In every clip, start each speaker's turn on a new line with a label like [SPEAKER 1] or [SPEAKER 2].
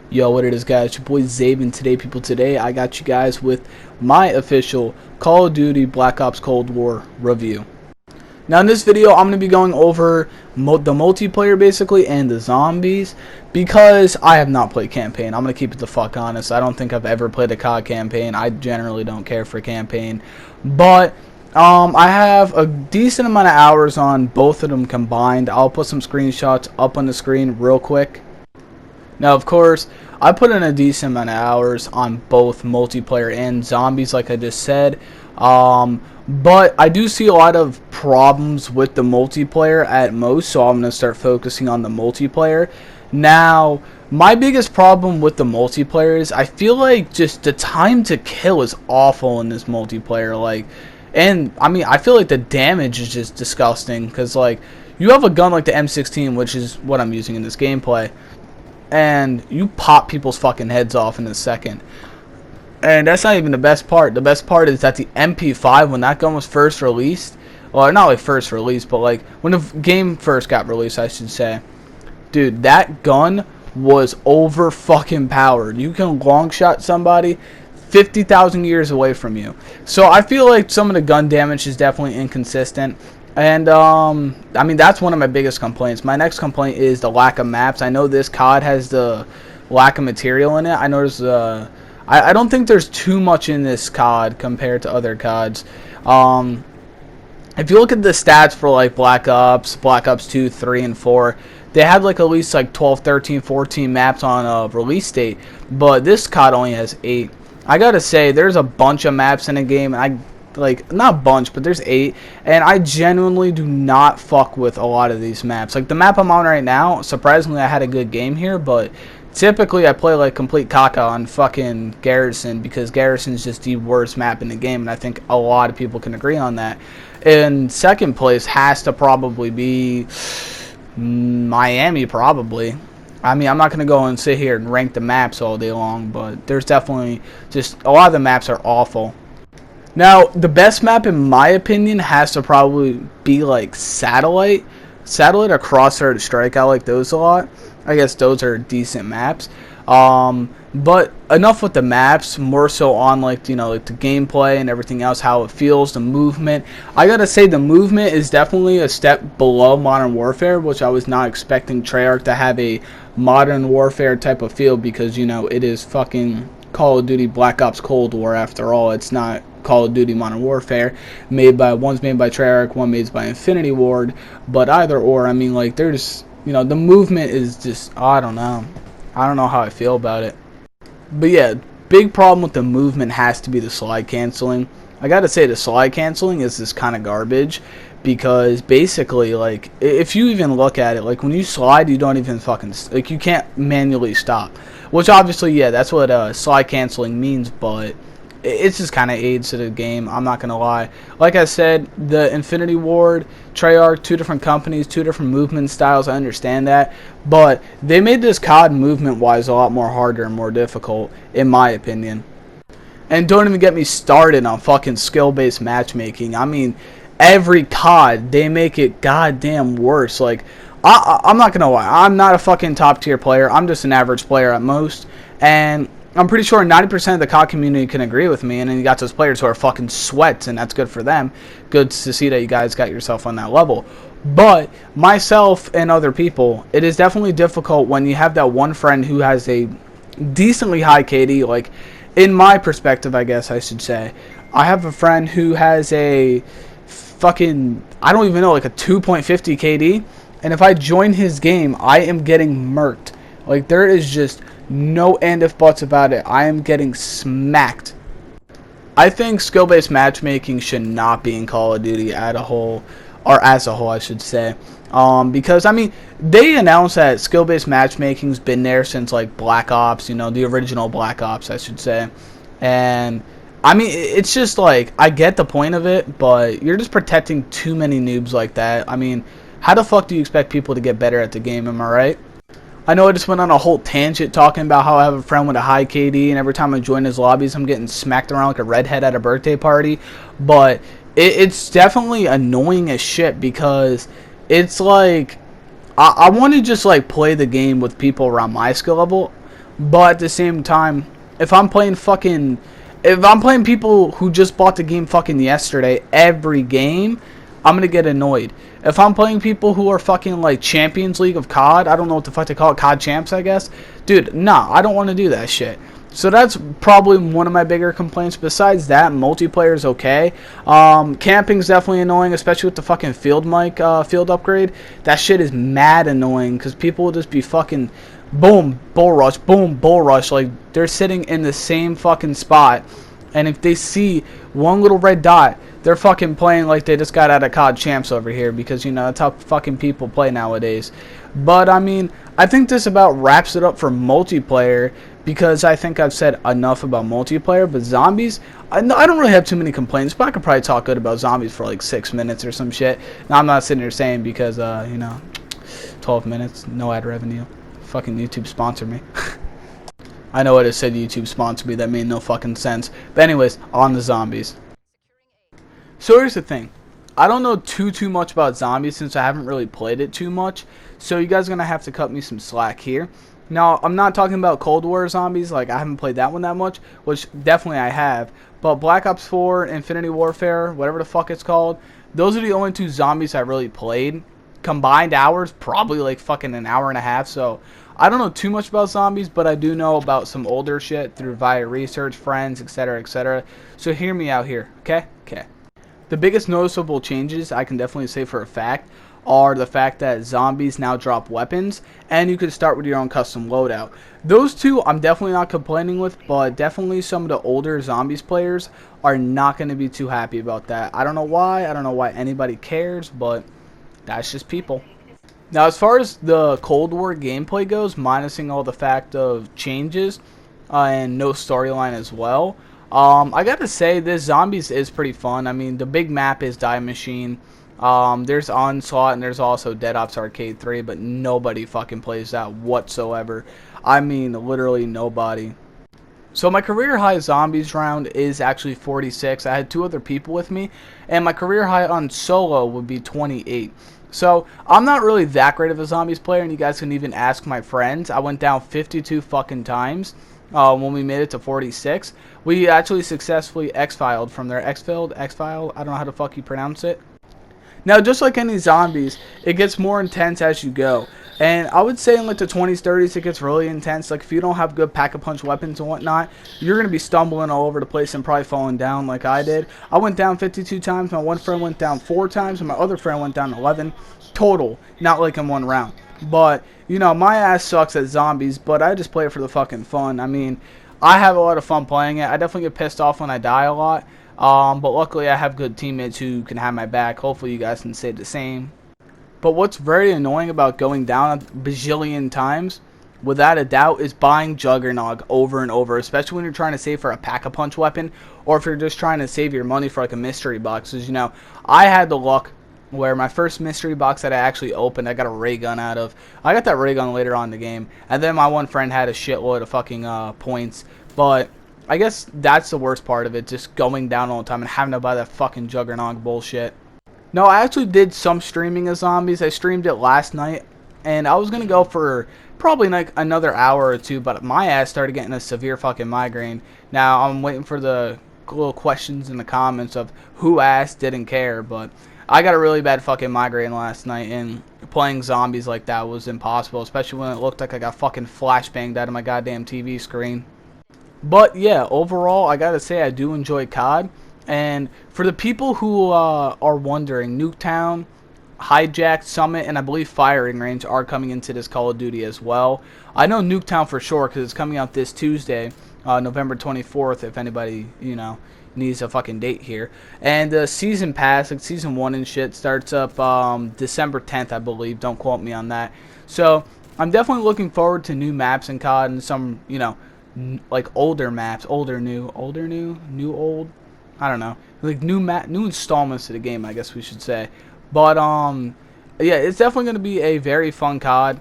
[SPEAKER 1] Yo, what it is, guys? Your boy Zabe, and today I got you guys with my official Call of Duty Black Ops Cold War review. Now, in this video, I'm going to be going over the multiplayer, basically, and the zombies, because I have not played campaign. I'm going to keep it the fuck honest. I don't think I've ever played a COD campaign. I generally don't care for campaign, but I have a decent amount of hours on both of them combined. I'll put some screenshots up on the screen real quick. Now, of course, I put in a decent amount of hours on both multiplayer and zombies, like I just said. But I do see a lot of problems with the multiplayer at most, so I'm going to start focusing on the multiplayer. Now, my biggest problem with the multiplayer is I feel like just the time to kill is awful in this multiplayer. And I mean, I feel like the damage is just disgusting, because like you have a gun like the M16, which is what I'm using in this gameplay, and you pop people's fucking heads off in a second. And that's not even the best part. The best part is that the MP5, when that gun was first released, well, not like first released, but like when the game first got released, I should say, dude, that gun was over fucking powered. You can long shot somebody 50,000 years away from you. So I feel like some of the gun damage is definitely inconsistent. And, I mean, that's one of my biggest complaints. My next complaint is the lack of maps. I know this COD has the lack of material in it. I noticed, I don't think there's too much in this COD compared to other CODs. If you look at the stats for, like, Black Ops 2, 3, and 4, they had, like, at least, like, 12, 13, 14 maps on release date. But this COD only has 8. I gotta say, there's a bunch of maps in the game, and like, not a bunch, but there's 8, and I genuinely do not fuck with a lot of these maps. Like, the map I'm on right now, surprisingly, I had a good game here, but typically I play like complete caca on fucking Garrison, because Garrison is just the worst map in the game, and I think a lot of people can agree on that. And second place has to probably be Miami, probably. I mean, I'm not going to go and sit here and rank the maps all day long, but there's definitely just a lot of the maps are awful. Now, the best map, in my opinion, has to probably be, like, Satellite. Satellite or Crosshair to Strike. I like those a lot. I guess those are decent maps. But enough with the maps, more so on, like, you know, like the gameplay and everything else, how it feels, the movement. I gotta say, the movement is definitely a step below Modern Warfare, which I was not expecting Treyarch to have a Modern Warfare type of feel, because, you know, it is fucking Call of Duty Black Ops Cold War after all. It's not Call of Duty Modern Warfare. One's made by Treyarch, one made by Infinity Ward. But either or, I mean, like, there's, you know, the movement is just, I don't know how I feel about it. But yeah, big problem with the movement has to be the slide canceling. I gotta say, the slide canceling is this kind of garbage, because basically, like, if you even look at it, like, when you slide, you don't even fucking, like, you can't manually stop. Which, obviously, yeah, that's what slide canceling means, but it's just kind of aids to the game, I'm not gonna lie. Like I said, the Infinity Ward, Treyarch, two different companies, two different movement styles, I understand that, but they made this COD movement wise a lot more harder and more difficult, in my opinion. And don't even get me started on fucking skill-based matchmaking. I mean, every COD, they make it goddamn worse. Like, I'm not gonna lie, I'm not a fucking top tier player, I'm just an average player at most, and I'm pretty sure 90% of the COD community can agree with me, and then you got those players who are fucking sweats, and that's good for them. Good to see that you guys got yourself on that level. But myself and other people, it is definitely difficult when you have that one friend who has a decently high KD. Like, in my perspective, I guess I should say, I have a friend who has a fucking, I don't even know, like a 2.50 KD, and if I join his game, I am getting murked. Like, there is just no end of buts about it. I am getting smacked. I think skill-based matchmaking should not be in Call of Duty as a whole, I should say. Because, I mean, they announced that skill-based matchmaking's been there since, like, Black Ops, you know, the original Black Ops, I should say. And, I mean, it's just, like, I get the point of it, but you're just protecting too many noobs like that. I mean, how the fuck do you expect people to get better at the game, am I right? I know I just went on a whole tangent talking about how I have a friend with a high KD, and every time I join his lobbies, I'm getting smacked around like a redhead at a birthday party. But it's definitely annoying as shit, because it's like, I want to just, like, play the game with people around my skill level. But at the same time, if I'm playing people who just bought the game fucking yesterday, every game, I'm gonna get annoyed. If I'm playing people who are fucking like Champions League of COD, I don't know what the fuck they call it, COD champs, I guess. Dude, nah, I don't want to do that shit. So that's probably one of my bigger complaints. Besides that, multiplayer is okay. Camping's definitely annoying, especially with the fucking field mic field upgrade. That shit is mad annoying because people will just be fucking boom, bull rush, boom, bull rush. Like they're sitting in the same fucking spot, and if they see one little red dot, they're fucking playing like they just got out of COD champs over here, because you know that's how fucking people play nowadays. But I mean, I think this about wraps it up for multiplayer, because I think I've said enough about multiplayer. But zombies, I don't really have too many complaints, but I could probably talk good about zombies for like 6 minutes or some shit. Now I'm not sitting here saying, because you know, 12 minutes, no ad revenue. Fucking YouTube sponsor me. I know it said YouTube sponsor me, that made no fucking sense. But anyways, on the zombies. So here's the thing. I don't know too much about zombies since I haven't really played it too much. So you guys are going to have to cut me some slack here. Now, I'm not talking about Cold War zombies, like I haven't played that one that much, which definitely I have. But Black Ops 4, Infinity Warfare, whatever the fuck it's called, those are the only two zombies I really played. Combined hours, probably like fucking an hour and a half. So I don't know too much about zombies, but I do know about some older shit through via research, friends, etc, etc. So hear me out here, okay? Okay. The biggest noticeable changes, I can definitely say for a fact, are the fact that zombies now drop weapons, and you can start with your own custom loadout. Those two I'm definitely not complaining with, but definitely some of the older zombies players are not going to be too happy about that. I don't know why. I don't know why anybody cares, but that's just people. Now, as far as the Cold War gameplay goes, minusing all the fact of changes and no storyline as well, I gotta say this zombies is pretty fun. I mean, the big map is Die Machine. There's Onslaught, and there's also Dead Ops Arcade 3, but nobody fucking plays that whatsoever. I mean, literally nobody. So my career high zombies round is actually 46. I had two other people with me, and my career high on solo would be 28. So I'm not really that great of a zombies player, and you guys can even ask my friends. I went down 52 fucking times when we made it to 46. We actually successfully exfiled from there. Exfiled, exfile, I don't know how the fuck you pronounce it. Now, just like any zombies, it gets more intense as you go. And I would say in like the 20s, 30s, it gets really intense. Like if you don't have good pack-a-punch weapons and whatnot, you're going to be stumbling all over the place and probably falling down like I did. I went down 52 times. My one friend went down 4 times. And my other friend went down 11 total. Not like in one round. But, you know, my ass sucks at zombies, but I just play it for the fucking fun. I mean, I have a lot of fun playing it. I definitely get pissed off when I die a lot. But luckily I have good teammates who can have my back. Hopefully you guys can say the same. But what's very annoying about going down a bajillion times, without a doubt, is buying Juggernog over and over, especially when you're trying to save for a pack-a-punch weapon, or if you're just trying to save your money for like a mystery box. Because, you know, I had the luck where my first mystery box that I actually opened, I got a ray gun out of. I got that ray gun later on in the game, and then my one friend had a shitload of fucking points. But I guess that's the worst part of it, just going down all the time and having to buy that fucking Juggernog bullshit. No, I actually did some streaming of zombies. I streamed it last night, and I was going to go for probably like another hour or two, but my ass started getting a severe fucking migraine. Now, I'm waiting for the little questions in the comments of who asked, didn't care, but I got a really bad fucking migraine last night, and playing zombies like that was impossible, especially when it looked like I got fucking flashbanged out of my goddamn TV screen. But yeah, overall, I gotta say I do enjoy COD. And for the people who are wondering, Nuketown, Hijack, Summit, and I believe Firing Range are coming into this Call of Duty as well. I know Nuketown for sure because it's coming out this Tuesday, November 24th, if anybody, you know, needs a fucking date here. And the Season Pass, like Season 1 and shit, starts up December 10th, I believe. Don't quote me on that. So I'm definitely looking forward to new maps in COD and some, you know, like older maps, old, I don't know, like new installments to the game, I guess we should say. But yeah, it's definitely going to be a very fun COD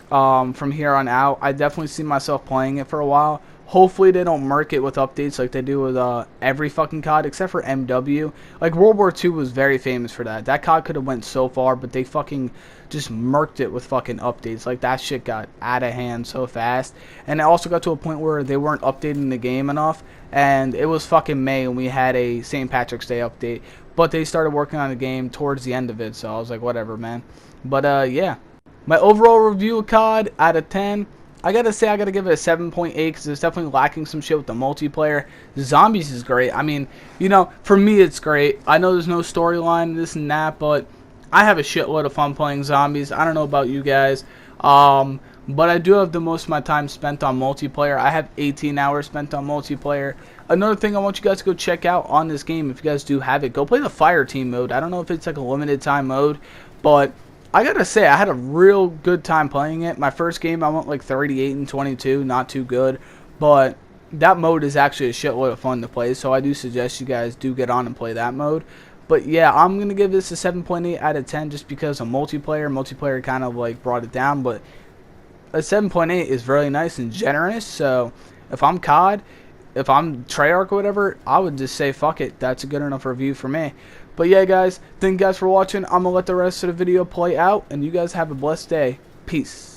[SPEAKER 1] from here on out. I definitely see myself playing it for a while. Hopefully they don't murk it with updates like they do with every fucking COD except for MW. Like World War II was very famous for that. That COD could have went so far, but they fucking just murked it with fucking updates. Like that shit got out of hand so fast. And it also got to a point where they weren't updating the game enough. And it was fucking May and we had a St. Patrick's Day update. But they started working on the game towards the end of it. So I was like, whatever, man. But yeah. My overall review of COD out of 10. I gotta say, I gotta give it a 7.8 because it's definitely lacking some shit with the multiplayer. Zombies is great. I mean, you know, for me it's great. I know there's no storyline, this and that, but I have a shitload of fun playing zombies. I don't know about you guys, but I do have the most of my time spent on multiplayer. I have 18 hours spent on multiplayer. Another thing I want you guys to go check out on this game, if you guys do have it, go play the Fire Team mode. I don't know if it's like a limited time mode, but I gotta say, I had a real good time playing it. My first game, I went like 38 and 22, not too good, but that mode is actually a shitload of fun to play, so I do suggest you guys do get on and play that mode. But yeah, I'm gonna give this a 7.8 out of 10 just because of multiplayer. Multiplayer kind of like brought it down, but a 7.8 is really nice and generous, so if I'm COD, if I'm Treyarch or whatever, I would just say fuck it. That's a good enough review for me. But yeah, guys, thank you guys for watching. I'm going to let the rest of the video play out, and you guys have a blessed day. Peace.